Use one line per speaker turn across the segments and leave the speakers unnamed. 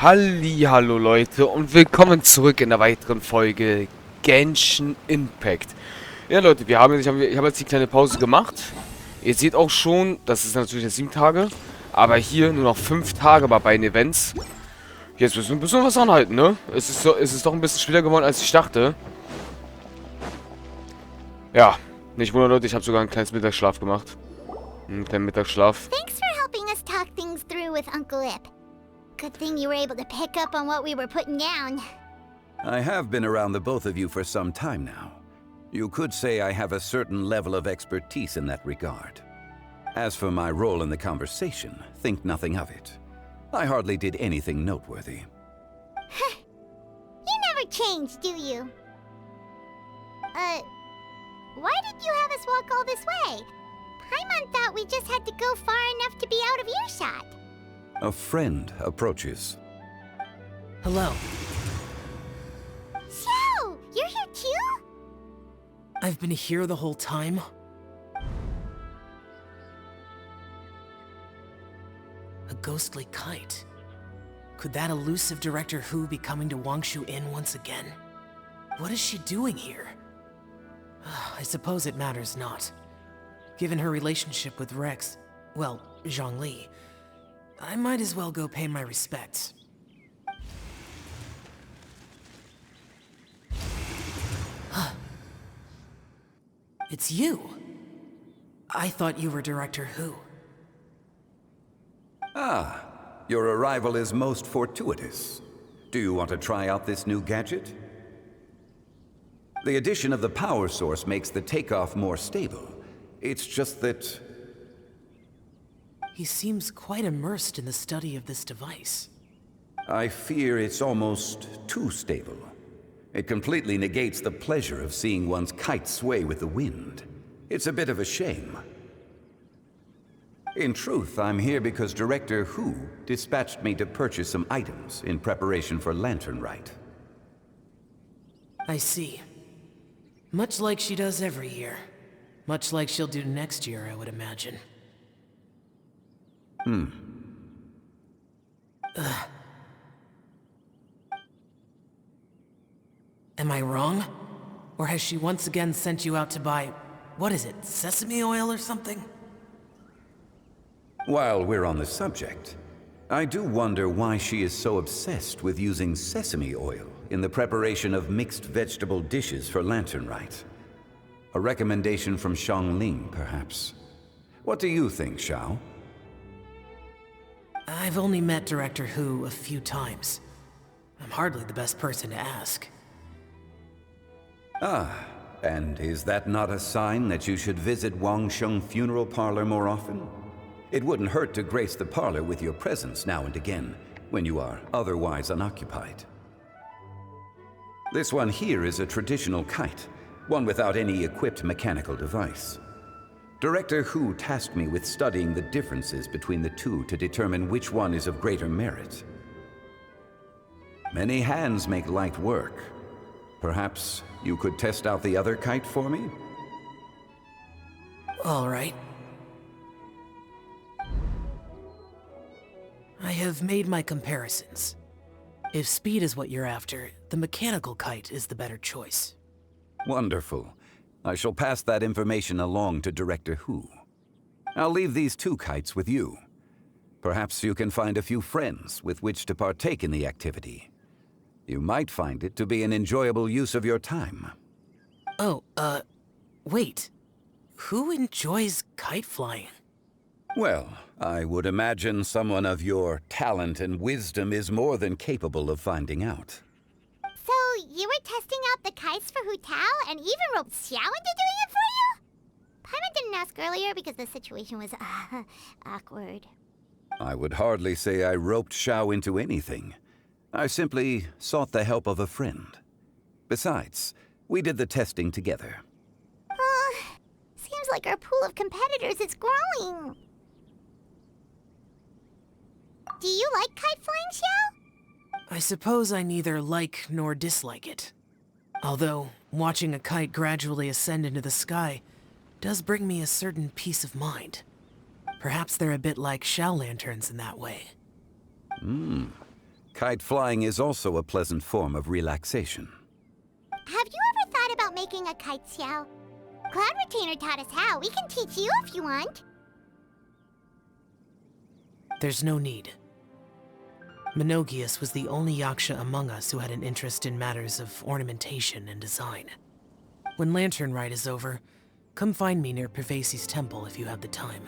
Hallihallo Leute und willkommen zurück in der weiteren Folge Genshin Impact. Ja Leute, ich habe jetzt die kleine Pause gemacht. Ihr seht auch schon, das ist natürlich jetzt 7 Tage, aber hier nur noch 5 Tage bei beiden Events. Jetzt müssen wir ein bisschen was anhalten, ne? Es ist doch ein bisschen schwerer geworden, als ich dachte. Ja, nicht wundern Leute, ich habe sogar einen kleinen Mittagsschlaf gemacht. Einen kleinen Mittagsschlaf.
Thanks for helping us talk things through with Uncle Ip. Good thing you were able to pick up on what we were putting down.
I have been around the both of you for some time now. You could say I have a certain level of expertise in that regard. As for my role in the conversation, think nothing of it. I hardly did anything noteworthy.
You never change, do you? Why did you have us walk all this way? Paimon thought we just had to go far enough to be out of earshot.
A friend approaches.
Hello.
So, you're here too?
I've been here the whole time? A ghostly kite. Could that elusive Director Who be coming to Wangshu Inn once again? What is she doing here? I suppose it matters not. Given her relationship with Rex, well, Zhongli, I might as well go pay my respects. It's you! I thought you were Director Who.
Ah, your arrival is most fortuitous. Do you want to try out this new gadget? The addition of the power source makes the takeoff more stable. It's just that...
He seems quite immersed in the study of this device.
I fear it's almost too stable. It completely negates the pleasure of seeing one's kite sway with the wind. It's a bit of a shame. In truth, I'm here because Director Who dispatched me to purchase some items in preparation for Laternenritual.
I see. Much like she does every year. Much like she'll do next year, I would imagine. Am I wrong? Or has she once again sent you out to buy, what is it, sesame oil or something?
While we're on the subject, I do wonder why she is so obsessed with using sesame oil in the preparation of mixed vegetable dishes for Laternenritual. A recommendation from Xiangling, perhaps. What do you think, Xiao?
I've only met Director Who a few times. I'm hardly the best person to ask.
Ah, and is that not a sign that you should visit Wangsheng Funeral Parlor more often? It wouldn't hurt to grace the parlor with your presence now and again, when you are otherwise unoccupied. This one here is a traditional kite, one without any equipped mechanical device. Director Who tasked me with studying the differences between the two to determine which one is of greater merit. Many hands make light work. Perhaps you could test out the other kite for me?
All right. I have made my comparisons. If speed is what you're after, the mechanical kite is the better choice.
Wonderful. I shall pass that information along to Director Who. I'll leave these two kites with you. Perhaps you can find a few friends with which to partake in the activity. You might find it to be an enjoyable use of your time.
Oh, wait. Who enjoys kite flying?
Well, I would imagine someone of your talent and wisdom is more than capable of finding out.
So, you were testing out the kites for Hu Tao and even roped Xiao into doing it for you? Paimon didn't ask earlier because the situation was, awkward.
I would hardly say I roped Xiao into anything. I simply sought the help of a friend. Besides, we did the testing together.
Seems like our pool of competitors is growing. Do you like kite flying, Xiao?
I suppose I neither like nor dislike it. Although, watching a kite gradually ascend into the sky does bring me a certain peace of mind. Perhaps they're a bit like shell lanterns in that way.
Kite flying is also a pleasant form of relaxation.
Have you ever thought about making a kite, Xiao? Cloud Retainer taught us how. We can teach you if you want.
There's no need. Menogias was the only Yaksha among us who had an interest in matters of ornamentation and design. When Lantern Rite is over, come find me near Pervasi's temple if you have the time.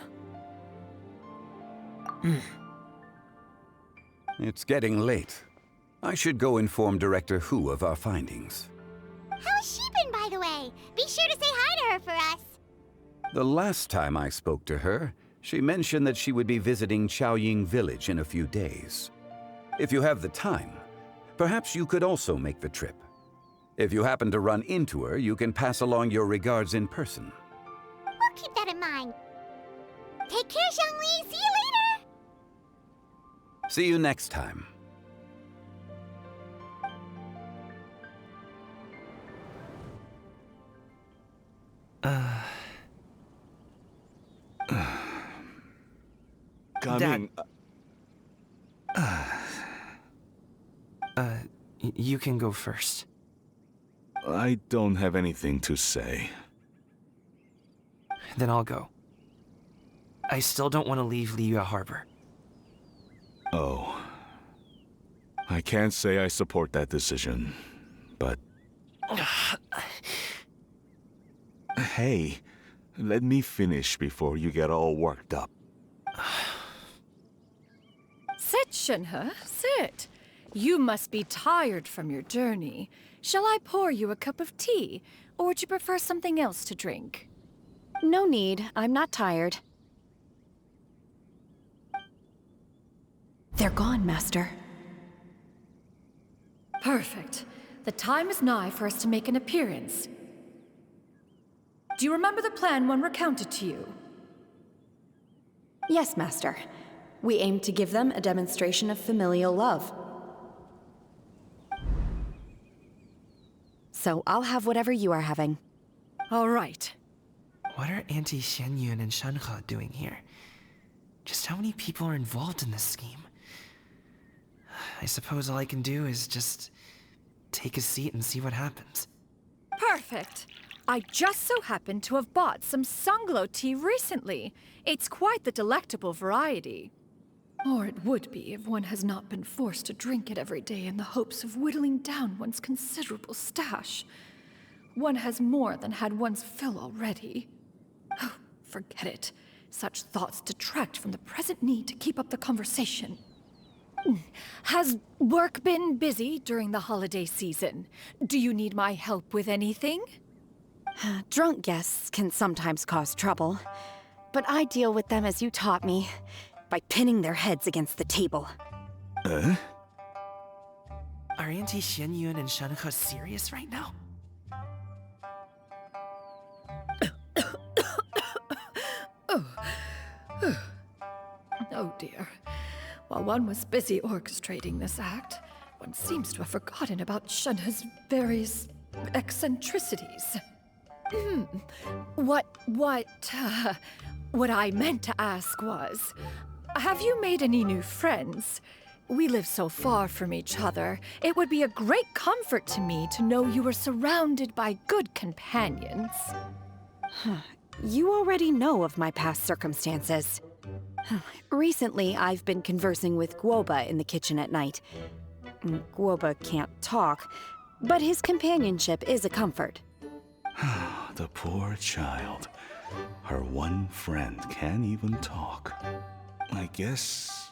It's getting late. I should go inform Director Hu of our findings.
How's she been, by the way? Be sure to say hi to her for us.
The last time I spoke to her, she mentioned that she would be visiting Chaoying Village in a few days. If you have the time, perhaps you could also make the trip. If you happen to run into her, you can pass along your regards in person.
We'll keep that in mind. Take care, Zhongli. See you later.
See you next time.
Coming.
You can go first.
I don't have anything to say.
Then I'll go. I still don't want to leave Liyue Harbor.
Oh. I can't say I support that decision, but... Hey, let me finish before you get all worked up.
Sit, Shenhe, sit. You must be tired from your journey. Shall I pour you a cup of tea, or would you prefer something else to drink?
No need. I'm not tired. They're gone, Master.
Perfect. The time is nigh for us to make an appearance. Do you remember the plan when recounted to you?
Yes, Master. We aim to give them a demonstration of familial love. So I'll have whatever you are having.
All right.
What are Auntie Xianyun and Shenhe doing here? Just how many people are involved in this scheme? I suppose all I can do is just take a seat and see what happens.
Perfect. I just so happen to have bought some Sunglow tea recently. It's quite the delectable variety. Or it would be if one has not been forced to drink it every day in the hopes of whittling down one's considerable stash. One has more than had one's fill already. Oh, forget it. Such thoughts detract from the present need to keep up the conversation. Has work been busy during the holiday season? Do you need my help with anything?
Drunk guests can sometimes cause trouble, but I deal with them as you taught me, by pinning their heads against the table.
Are Auntie Xianyun and Shenhe serious right now?
Oh dear. While one was busy orchestrating this act, one seems to have forgotten about Shenhe's various eccentricities. What I meant to ask was, have you made any new friends? We live so far from each other. It would be a great comfort to me to know you were surrounded by good companions.
You already know of my past circumstances. Recently, I've been conversing with Guoba in the kitchen at night. Guoba can't talk, but his companionship is a comfort.
The poor child. Her one friend can't even talk. I guess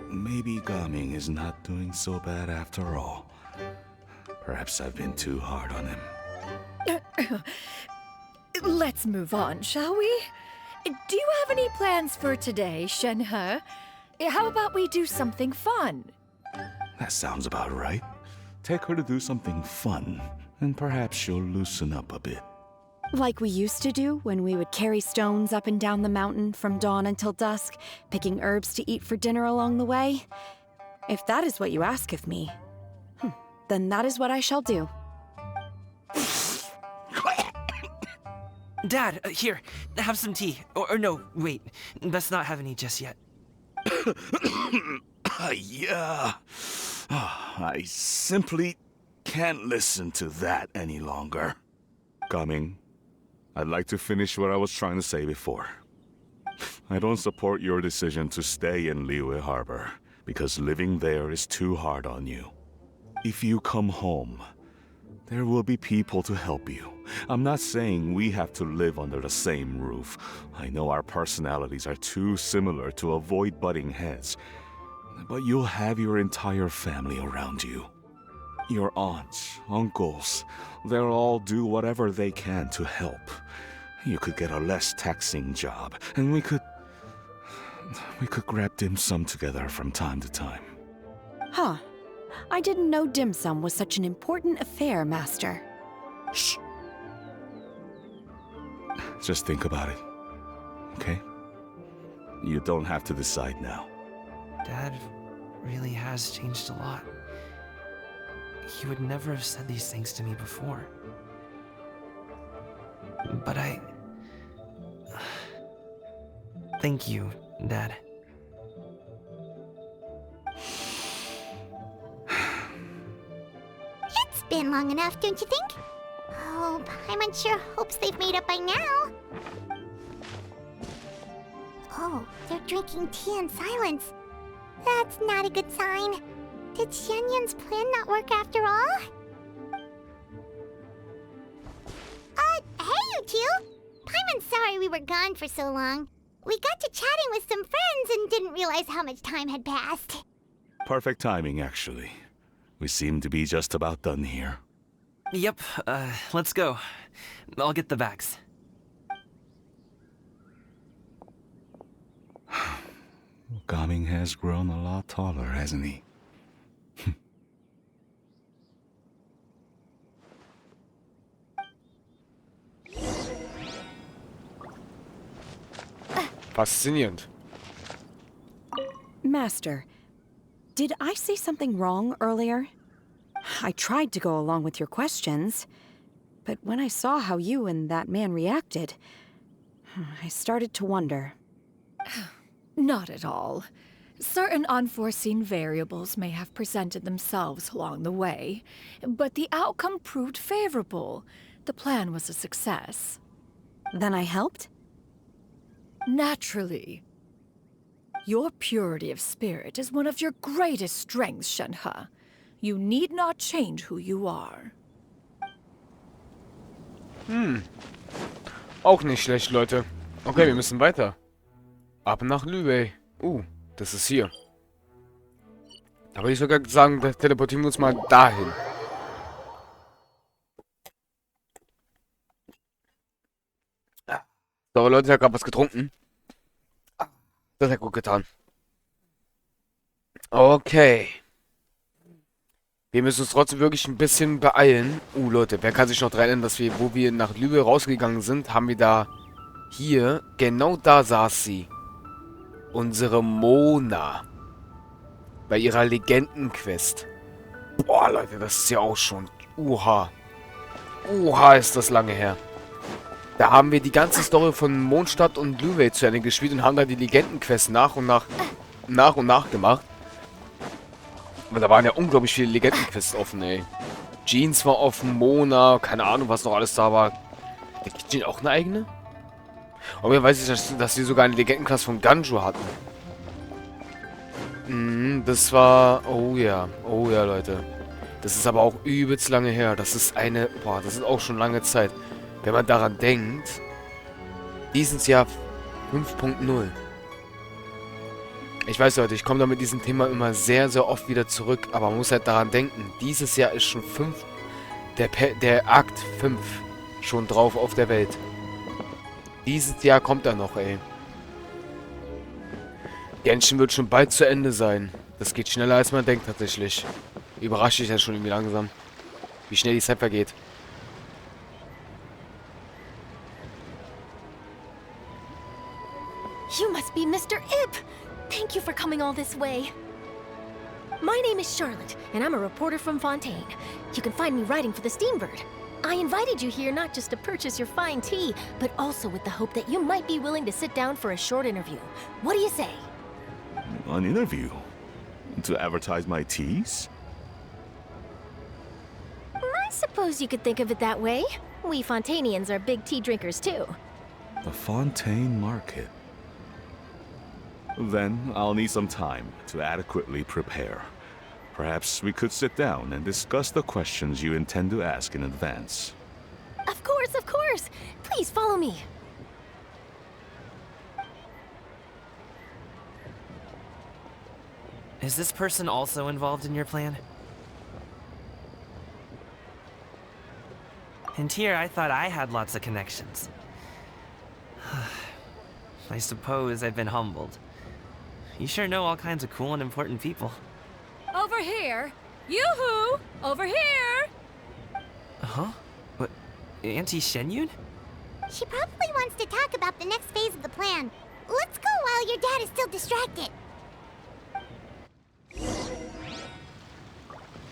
maybe Gaming is not doing so bad after all. Perhaps I've been too hard on him.
Let's move on, shall we? Do you have any plans for today, Shenhe? How about we do something fun?
That sounds about right. Take her to do something fun, and perhaps she'll loosen up a bit.
Like we used to do when we would carry stones up and down the mountain from dawn until dusk, picking herbs to eat for dinner along the way. If that is what you ask of me, then that is what I shall do.
Dad, here, have some tea. Or no, wait, best not have any just yet.
Yeah. I simply can't listen to that any longer. Gaming, I'd like to finish what I was trying to say before. I don't support your decision to stay in Liyue Harbor, because living there is too hard on you. If you come home, there will be people to help you. I'm not saying we have to live under the same roof. I know our personalities are too similar to avoid butting heads. But you'll have your entire family around you. Your aunts, uncles, they'll all do whatever they can to help. You could get a less taxing job, and we could grab dim sum together from time to time.
Huh. I didn't know dim sum was such an important affair, Master.
Shh. Just think about it, okay? You don't have to decide now.
Dad really has changed a lot. He would never have said these things to me before. But thank you, Dad.
It's been long enough, don't you think? Oh, Paimon sure hopes they've made up by now. Oh, they're drinking tea in silence. That's not a good sign. Did Xianyun's plan not work after all? Hey you two! Paimon's sorry we were gone for so long. We got to chatting with some friends and didn't realize how much time had passed.
Perfect timing, actually. We seem to be just about done here.
Yep, let's go. I'll get the bags.
Gaming has grown a lot taller, hasn't he?
Faszinierend.
Master, did I say something wrong earlier? I tried to go along with your questions, but when I saw how you and that man reacted, I started to wonder.
Not at all. Certain unforeseen variables may have presented themselves along the way, but the outcome proved favorable. The plan was a success.
Then I helped?
Naturally. Your purity of spirit is one of your greatest strengths, Shenhe. You need not change who you are.
Auch nicht schlecht, Leute. Okay, wir müssen weiter. Ab nach Liyue. Das ist hier. Da würde ich sogar sagen, da teleportieren wir uns mal dahin. So, Leute, ich habe gerade was getrunken. Das hat gut getan. Okay. Wir müssen uns trotzdem wirklich ein bisschen beeilen. Leute, wer kann sich noch daran erinnern, dass wir, wo wir nach Liyue rausgegangen sind, haben wir da hier, genau da saß sie. Unsere Mona. Bei ihrer Legendenquest. Boah, Leute, das ist ja auch schon... Oha, ist das lange her. Da haben wir die ganze Story von Mondstadt und Liyue zu Ende gespielt und haben da die Legendenquest nach und nach gemacht. Aber da waren ja unglaublich viele Legendenquests offen, ey. Jeans war offen, Mona, keine Ahnung, was noch alles da war. Der Jean auch eine eigene? Aber mir weiß ich, dass sie sogar eine Legendenquest von Ganju hatten. Das war... Oh ja, Leute. Das ist aber auch übelst lange her. Das ist eine... Boah, das ist auch schon lange Zeit. Wenn man daran denkt... Dieses Jahr 5.0. Ich weiß, Leute, ich komme da mit diesem Thema immer sehr, sehr oft wieder zurück. Aber man muss halt daran denken, dieses Jahr ist schon 5... Der Akt 5 schon drauf auf der Welt. Dieses Jahr kommt er noch, ey. Genshin wird schon bald zu Ende sein. Das geht schneller, als man denkt, tatsächlich. Überrascht dich ja schon irgendwie langsam. Wie schnell die Zeit vergeht.
You must be Mr. Ip! Thank you for coming all this way. My name is Charlotte, and I'm a reporter from Fontaine. You can find me writing for the Steambird. I invited you here not just to purchase your fine tea, but also with the hope that you might be willing to sit down for a short interview. What do you say?
An interview? To advertise my teas?
Suppose you could think of it that way. We Fontanians are big tea drinkers too.
The Fontaine Market. Then I'll need some time to adequately prepare. Perhaps we could sit down and discuss the questions you intend to ask in advance.
Of course, of course! Please follow me.
Is this person also involved in your plan? And here I thought I had lots of connections. I suppose I've been humbled. You sure know all kinds of cool and important people.
Over here! Yoo-hoo! Over here!
Huh? What? Auntie Shenyun?
She probably wants to talk about the next phase of the plan. Let's go while your dad is still distracted.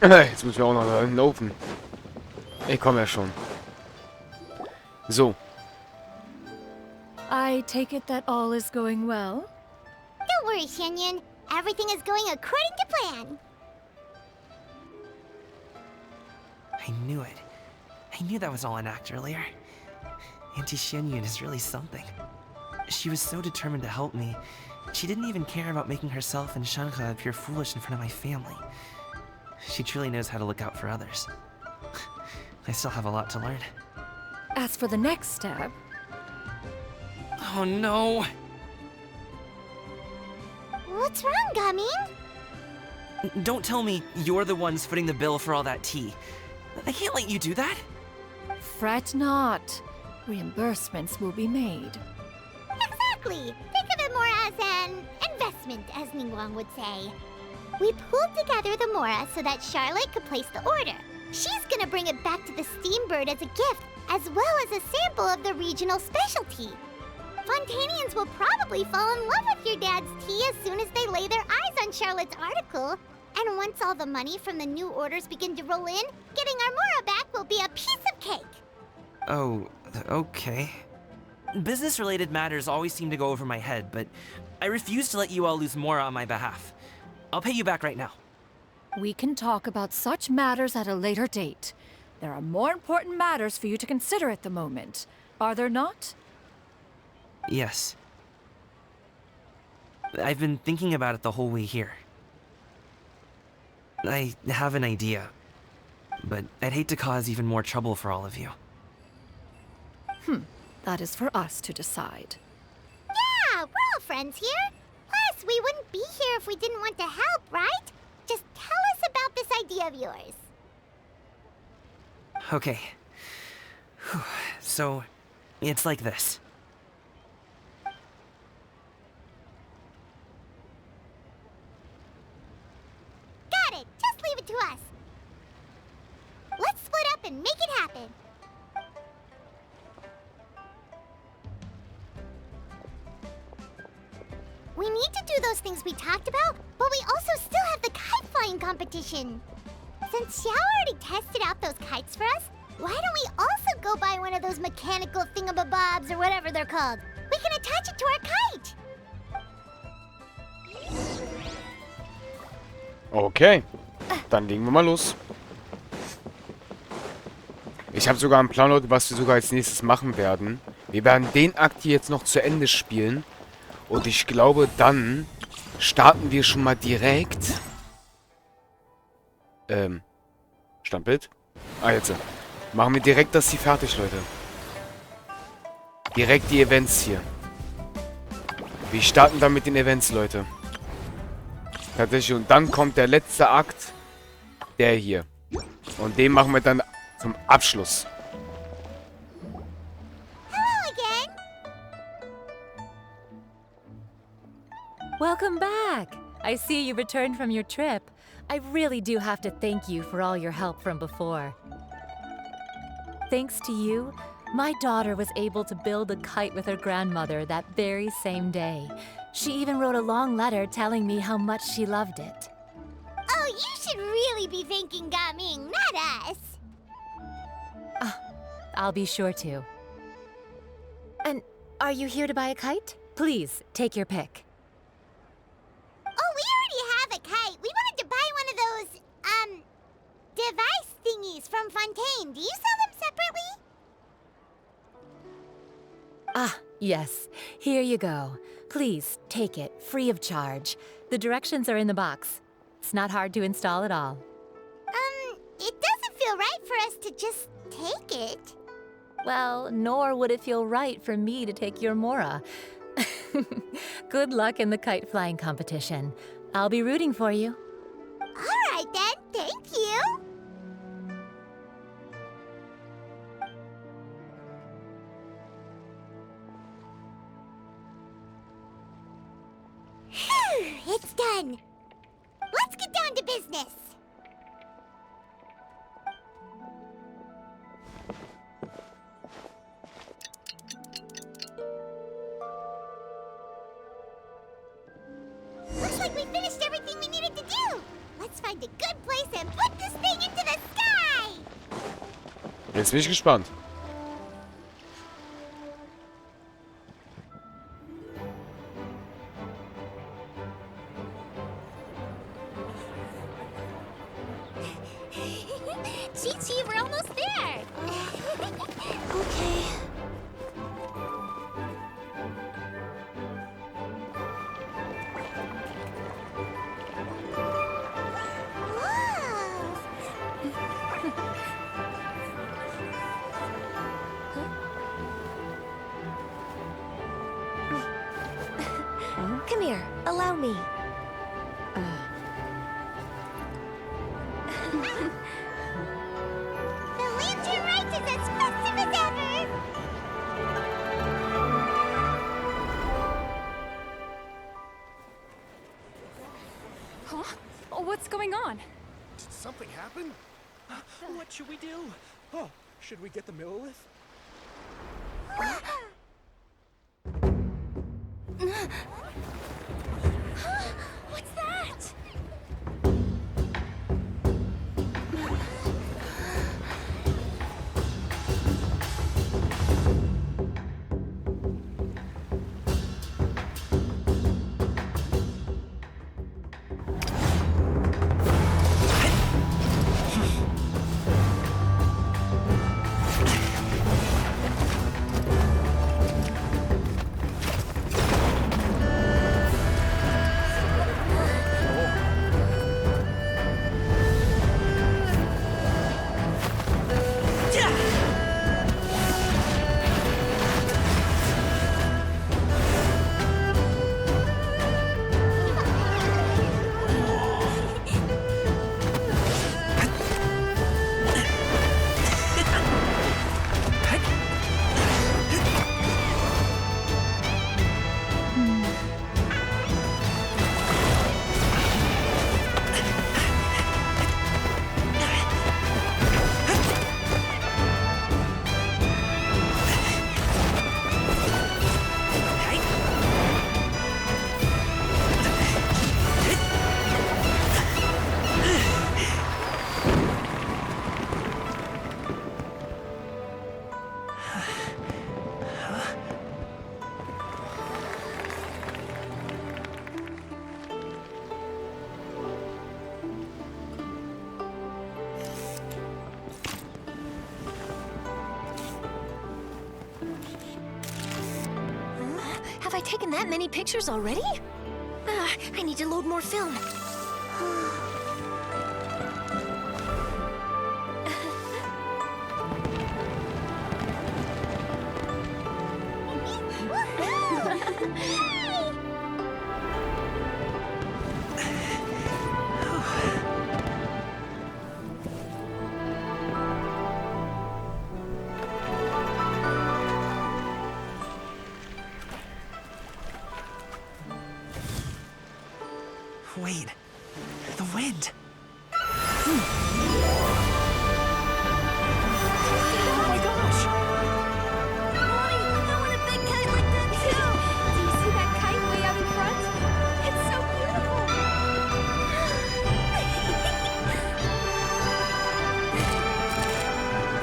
Jetzt müssen wir auch noch da hinten laufen. Ich komme ja schon. So.
I take it that all is going well?
Don't worry, Shenyun. Everything is going according to plan.
I knew it. I knew that was all an act earlier. Auntie Shenyun is really something. She was so determined to help me. She didn't even care about making herself and Shanha appear foolish in front of my family. She truly knows how to look out for others. I still have a lot to learn.
As for the next step...
Oh no!
What's wrong, Gaming?
Don't tell me you're the ones footing the bill for all that tea. I can't let you do that.
Fret not. Reimbursements will be made.
Exactly. Think of it more as an investment, as Ningguang would say. We pooled together the Mora so that Charlotte could place the order. She's gonna bring it back to the Steambird as a gift, as well as a sample of the regional specialty. Fontanians will probably fall in love with your dad's tea as soon as they lay their eyes on Charlotte's article. And once all the money from the new orders begin to roll in, getting our Mora back will be a piece of cake.
Oh, okay. Business-related matters always seem to go over my head, but I refuse to let you all lose Mora on my behalf. I'll pay you back right now.
We can talk about such matters at a later date. There are more important matters for you to consider at the moment, are there not?
Yes. I've been thinking about it the whole way here. I have an idea, but I'd hate to cause even more trouble for all of you.
That is for us to decide.
Yeah, we're all friends here. Plus, we wouldn't be here if we didn't want to help, right? Just tell us about this idea of yours.
Okay. So, it's like this.
Got it. Just leave it to us. Let's split up and make it happen. We need to do those things we talked about, but we also still have the kite flying competition. Since Xiao already tested out those kites for us, why don't we also go buy one of those mechanical thingamabobs or whatever they're called? We can attach it to our kite.
Okay. Dann legen wir mal los. Ich habe sogar einen Plan, Leute, was wir sogar als nächstes machen werden. Wir werden den Akt hier jetzt noch zu Ende spielen. Und ich glaube, dann starten wir schon mal direkt. Standbild? Ah, jetzt. Machen wir direkt das hier fertig, Leute. Direkt die Events hier. Wir starten dann mit den Events, Leute. Tatsächlich. Und dann kommt der letzte Akt. Der hier. Und den machen wir dann zum Abschluss.
Hello again.
Welcome back! I see you returned from your trip. I really do have to thank you for all your help from before. Thanks to you, my daughter was able to build a kite with her grandmother that very same day. She even wrote a long letter telling me how much she loved it.
Oh, you should really be thanking Gaming, not us.
I'll be sure to. And are you here to buy a kite? Please, take your pick.
Oh, we already have a kite. We wanted to buy one of those, device thingies from from Fontaine. Do you sell them separately?
Ah, yes. Here you go. Please, take it, free of charge. The directions are in the box. It's not hard to install at all.
It doesn't feel right for us to just take it.
Well, nor would it feel right for me to take your Mora. Good luck in the kite flying competition. I'll be rooting for you.
All right then, thank you. Phew, it's done. Let's get down to business. Looks like we finished everything we needed to do. Let's find a good place and put this thing into the sky.
Jetzt bin ich gespannt.
Chi-Chi, we're almost there. Okay.
Come here, allow me.
The lantern rite is as festive as ever.
Huh? Oh, what's going on?
Did something happen? What should we do? Oh, should we get the Millilith?
What's that?
Have I taken that many pictures already? I need to load more film.
Wait, the wind.
Oh my gosh!
Mommy, I want a big kite like that too!
Do you see that kite way out in front? It's so beautiful!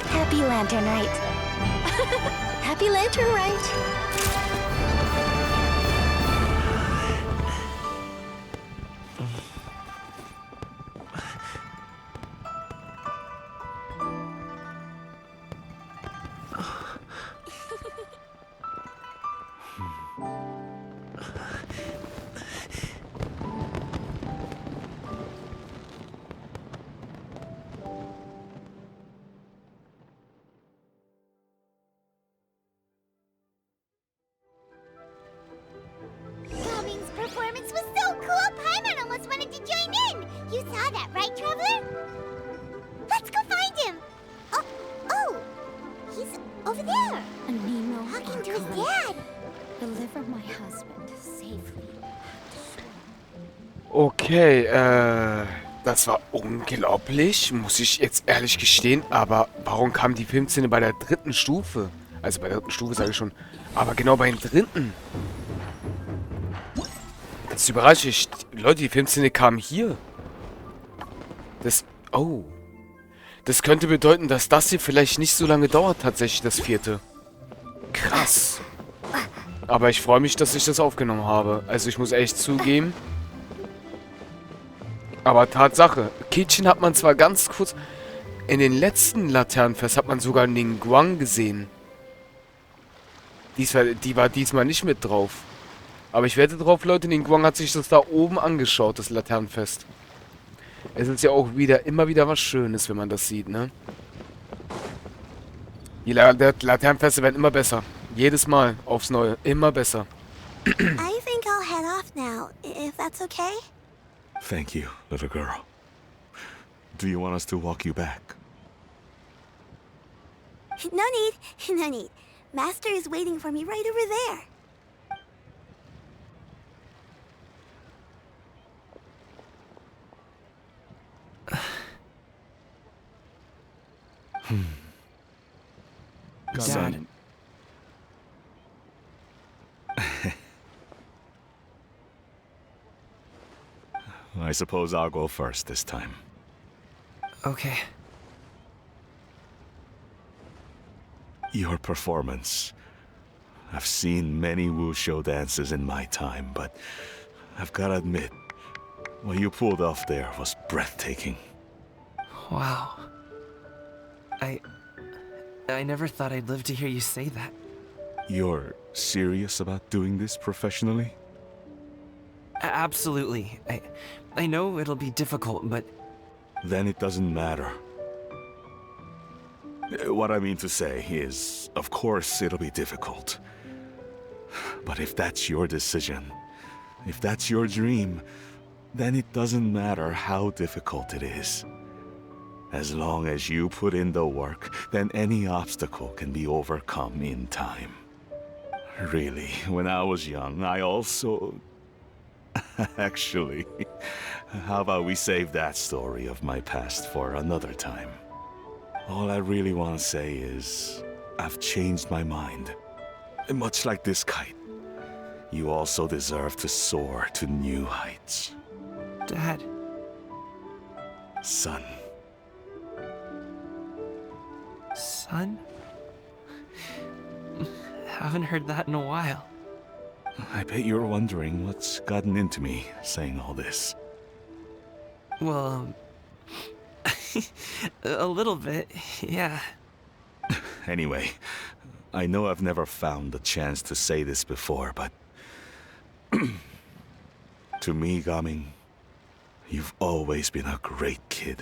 Happy Lantern Rite.
Happy Lantern Rite!
Okay, das war unglaublich, muss ich jetzt ehrlich gestehen. Aber warum kam die Filmszene bei der 3. Stufe? Also bei der 3. Stufe sage ich schon. Aber genau bei den 3. Das überrascht mich. Leute, die Filmszene kam hier. Das... Oh. Das könnte bedeuten, dass das hier vielleicht nicht so lange dauert, tatsächlich, das 4. Krass. Aber ich freue mich, dass ich das aufgenommen habe. Also ich muss echt zugeben. Aber Tatsache, Kitchen hat man zwar ganz kurz... In den letzten Laternenfest hat man sogar den Guang gesehen. Die war diesmal nicht mit drauf. Aber ich wette drauf, Leute, den Guang hat sich das da oben angeschaut, das Laternenfest. Es ist ja auch immer wieder was Schönes, wenn man das sieht, ne? Die Laternenfeste werden immer besser. Jedes Mal aufs Neue. Immer besser.
I think I'll head off now, if that's okay.
Thank you, little girl. Do you want us to walk you back?
No need, no need. Master is waiting for me right over there.
Dad.
I suppose I'll go first this time.
Okay.
Your performance. I've seen many wushou dances in my time, but I've gotta admit, what you pulled off there was breathtaking.
Wow. I never thought I'd live to hear you say that.
You're serious about doing this professionally?
Absolutely. I know it'll be difficult, but...
Then it doesn't matter. What I mean to say is, of course it'll be difficult. But if that's your decision, if that's your dream, then it doesn't matter how difficult it is. As long as you put in the work, then any obstacle can be overcome in time. Really, when I was young, I also... Actually, how about we save that story of my past for another time? All I really want to say is, I've changed my mind. Much like this kite, you also deserve to soar to new heights.
Dad.
Son.
Son? Haven't heard that in a while.
I bet you're wondering what's gotten into me saying all this.
Well, a little bit, yeah.
Anyway, I know I've never found the chance to say this before, but... to me, Gaming, you've always been a great kid.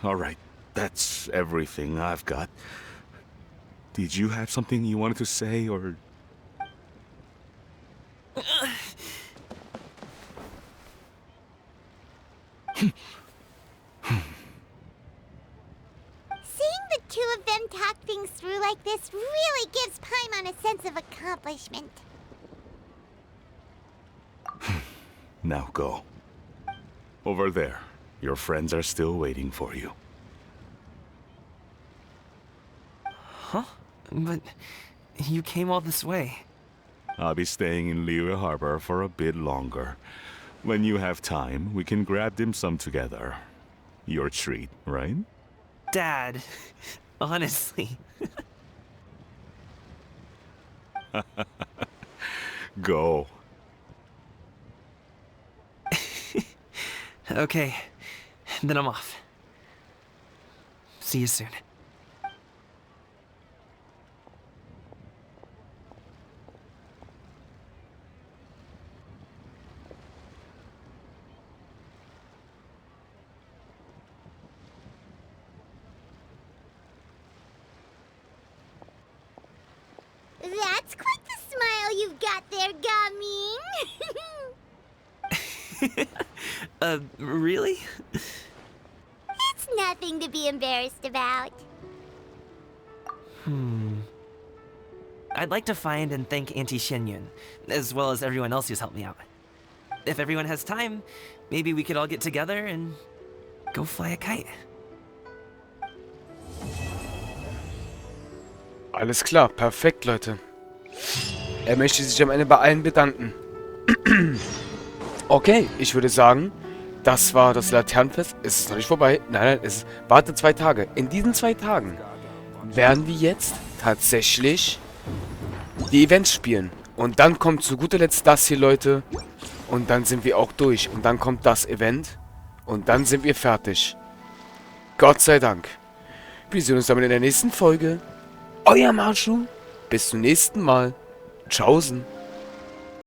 Alright, that's everything I've got. Did you have something you wanted to say, or...
Seeing the two of them talk things through like this really gives Paimon a sense of accomplishment.
Now go. Over there. Your friends are still waiting for you.
Huh? But you came all this way.
I'll be staying in Liyue Harbor for a bit longer. When you have time, we can grab dim sum together. Your treat, right?
Dad, honestly.
Go.
Okay, then I'm off. See you soon.
That's quite the smile you've got there, Gaming.
Really?
It's nothing to be embarrassed about.
I'd like to find and thank Auntie Shenyun, as well as everyone else who's helped me out. If everyone has time, maybe we could all get together and go fly a kite.
Alles klar, perfekt, Leute. Er möchte sich am Ende bei allen bedanken. Okay, ich würde sagen, das war das Laternenfest. Es ist noch nicht vorbei. Nein, es wartet 2 Tage. In diesen 2 Tagen werden wir jetzt tatsächlich die Events spielen. Und dann kommt zu guter Letzt das hier, Leute. Und dann sind wir auch durch. Und dann kommt das Event. Und dann sind wir fertig. Gott sei Dank. Wir sehen uns damit in der nächsten Folge. Euer Masho. Bis zum nächsten Mal. Tschaußen.